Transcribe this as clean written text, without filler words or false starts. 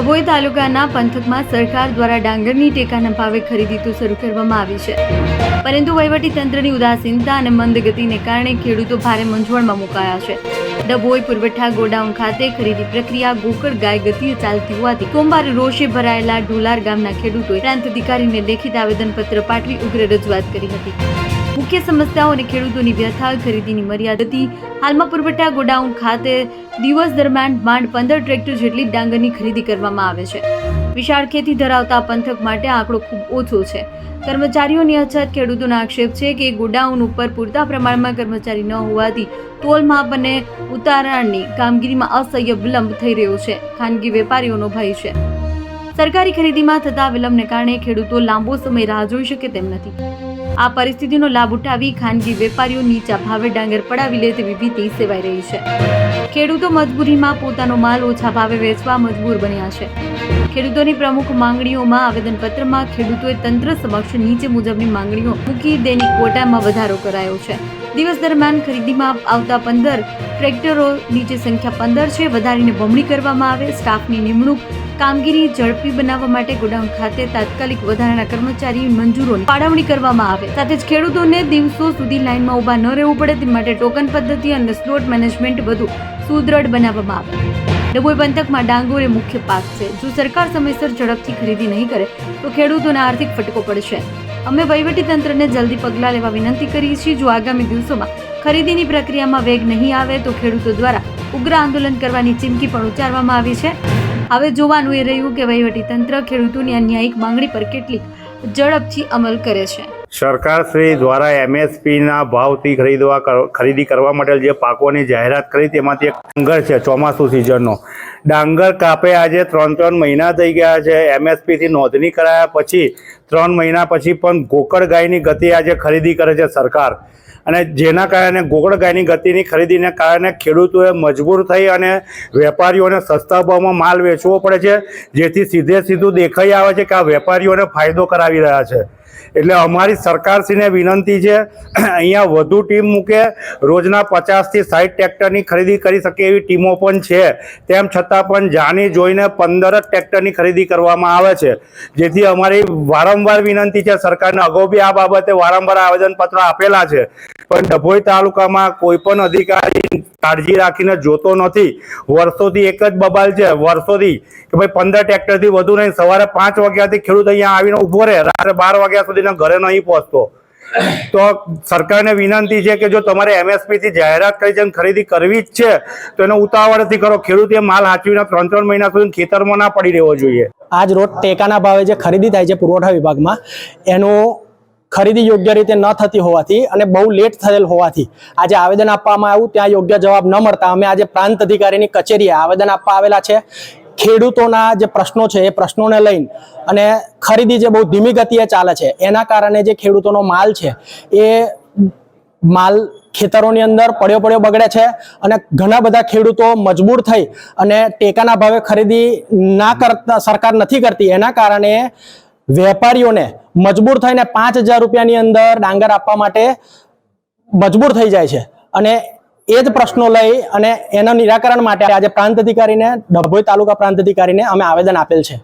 ડભોઈ તાલુકાના પંથકમાં સરકાર દ્વારા ડાંગરની ટેકાના ભાવે ખરીદી તો શરૂ કરવામાં આવી છે, પરંતુ વહીવટી તંત્રની ઉદાસીનતા અને મંદ ગતિને કારણે ખેડૂતો ભારે મૂંઝવણમાં મુકાયા છે। ડભોઈ પુરવઠા ગોડાઉન ખાતે ખરીદી પ્રક્રિયા ગોકળ ગાય ગતિએ ચાલતી હોવાથી સોમવારે રોષે ભરાયેલા ઢોલાર ગામના ખેડૂતોએ પ્રાંત અધિકારીને લેખિત આવેદનપત્ર પાઠવી ઉગ્ર રજૂઆત કરી હતી। મુખ્ય સમસ્યાઓ અને ખેડૂતોની વ્યથા ખરીદીની મર્યાદાથી હાલમાં પુરવઠા ગોડાઉન ખાતે દિવસ દરમિયાન માંડ 15 ટ્રેક્ટર જેટલી ડાંગરની ખરીદી કરવામાં આવે છે। વિશાળ ખેતી ધરાવતા પંથક માટે આંકડો ખૂબ ઓછો છે। કર્મચારીઓની અછત। ખેડૂતોનો આક્ષેપ છે કે ગોડાઉન ઉપર પૂરતા પ્રમાણમાં કર્મચારી ન હોવાથી તોલ માપ અને ઉતારણની કામગીરીમાં અસહ્ય વિલંબ થઈ રહ્યો છે। ખાનગી વેપારીઓનો ભય છે। સરકારી ખરીદીમાં થતા વિલંબને કારણે ખેડૂતો લાંબો સમય રાહ જોઈ શકે તેમ નથી। આ પરિસ્થિતિનો લાભ ઉઠાવી ખાનગી વેપારીઓ નીચા ભાવે ડાંગર પડાવી લે તેવી ભીતિ સેવાઈ રહી છે। ખેડૂતો મજબૂરીમાં પોતાનો માલ ઓછા ભાવે વેચવા મજબૂર બન્યા છે। ખેડૂતોની પ્રમુખ માંગણીઓમાં આવેદનપત્રમાં ખેડૂતોએ તંત્ર સમક્ષ નીચે મુજબની માંગણીઓ મૂકી દૈનિક ક્વોટામાં વધારો કરાયો છે। દિવસ દરમિયાન ખરીદીમાં આવતા 15 ટ્રેક્ટરોની જે સંખ્યા 15 છે વધારીને બમણી કરવામાં આવે। સ્ટાફની નિમણૂક કામગીરી ઝડપી બનાવવા માટે ગોડાઉન ખાતે તાત્કાલિક વધારાના કર્મચારી મંજૂરોની ફાળવણી કરવામાં આવે। સાથે જ ખેડૂતોને દિવસો સુધી લાઇનમાં ઊભા ન રહેવું પડે તે માટે ટોકન પદ્ધતિ અને સ્લોટ મેનેજમેન્ટ વધુ સુદૃઢ બનાવવામાં આવે। ડભોઈ પંથકમાં ડાંગર એ મુખ્ય પાક છે। જો સરકાર સમયસર ઝડપથી ખરીદી નહીં કરે તો ખેડૂતોને આર્થિક ફટકો પડશે। અમે વહીવટી તંત્રને જલ્દી પગલાં લેવા વિનંતી કરીએ છીએ। જો આગામી દિવસોમાં ખરીદીની પ્રક્રિયામાં વેગ નહીં આવે તો ખેડૂતો દ્વારા ઉગ્ર આંદોલન કરવાની ચીમકી પણ ઉચ્ચારવામાં આવી છે। હવે જોવાનું એ રહ્યું કે વહીવટી તંત્ર ખેડૂતોની અન્યાયિક માંગણી પર કેટલીક ઝડપથી અમલ કરે છે। સરકાર શ્રી દ્વારા એમએસપીના ભાવથી ખરીદી કરવા માટે જે પાકોની જાહેરાત કરી તેમાંથી એક ડાંગર છે। ચોમાસું સિઝનનો ડાંગર કાપે આજે 3 મહિના થઈ ગયા છે। એમએસપીથી નોંધણી કરાયા પછી 3 મહિના પછી પણ ગોકળ ગાયની ગતિ આજે ખરીદી કરે છે સરકાર, અને જેના કારણે ગોકળ ગાયની ગતિની ખરીદીને કારણે ખેડૂતોએ મજબૂર થઈ અને વેપારીઓને સસ્તા ભાવમાં માલ વેચવો પડે છે, જેથી સીધું દેખાઈ આવે છે કે આ વેપારીઓને ફાયદો કરાવી રહ્યા છે। એટલે અમારી સરકારશ્રીને વિનંતી છે અહીંયા વધુ ટીમ મૂકે। રોજના 50 થી 60 ટ્રેક્ટરની ખરીદી કરી શકે એવી ટીમો પણ છે, તેમ છતાં પણ જાણી જોઈને 15 ટ્રેક્ટરની ખરીદી કરવામાં આવે છે, જેથી અમારી વારંવાર વિનંતી છે સરકારને। અગાઉ બી આ બાબતે વારંવાર આવેદનપત્ર આપેલા છે, પણ ડભોઈ તાલુકામાં કોઈ પણ અધિકારી કાળજી રાખીને જોતો નથી। વર્ષોથી એક જ બબાલ છે, વર્ષોથી કે ભાઈ 15 ટ્રેક્ટરથી વધુ નહીં। સવારે 5 વાગ્યાથી ખેડૂત અહીંયા આવીને ઊભો રહે, રાત્રે 12 વાગ્યા સુધી ઘરે નહીં પહોંચતો। તો સરકારને વિનંતી છે કે જો તમારે એમએસપીથી જાહેરાત કરી છે ખરીદી કરવી જ છે તો એને ઉતાવળથી કરો। ખેડૂતે માલ હાચવીને 3 મહિના સુધી ખેતરમાં ના પડી રહેવો જોઈએ। આજ રોજ ટેકાના ભાવે જે ખરીદી થાય છે પુરવઠા વિભાગમાં, એનું ખરીદી યોગ્ય રીતે ન થતી હોવાથી અને બહુ લેટ થયેલ હોવાથી આજે આવેદન આપવામાં આવ્યું, ત્યાં યોગ્ય જવાબ ન મળતા અમે આજે પ્રાંત અધિકારીની કચેરીએ આવેદન આપવા આવેલા છે। ખેડૂતોના જે પ્રશ્નો છે એ પ્રશ્નોને લઈને અને ખરીદી જે બહુ ધીમી ગતિએ ચાલે છે એના કારણે જે ખેડૂતોનો માલ છે એ માલ ખેતરોની અંદર પડ્યો બગડે છે, અને ઘણા બધા ખેડૂતો મજબૂર થઈ અને ટેકાના ભાવે ખરીદી ના કરતા સરકાર નથી કરતી, એના કારણે વેપારીઓને મજબૂર થઈને 5000 રૂપિયાની અંદર ડાંગર આપવા માટે મજબૂર થઈ જાય છે। અને એ જ પ્રશ્નો લઈ અને એના નિરાકરણ માટે આજે પ્રાંત અધિકારીને, ડભોઈ તાલુકા પ્રાંત અધિકારીને અમે આવેદન આપેલ છે।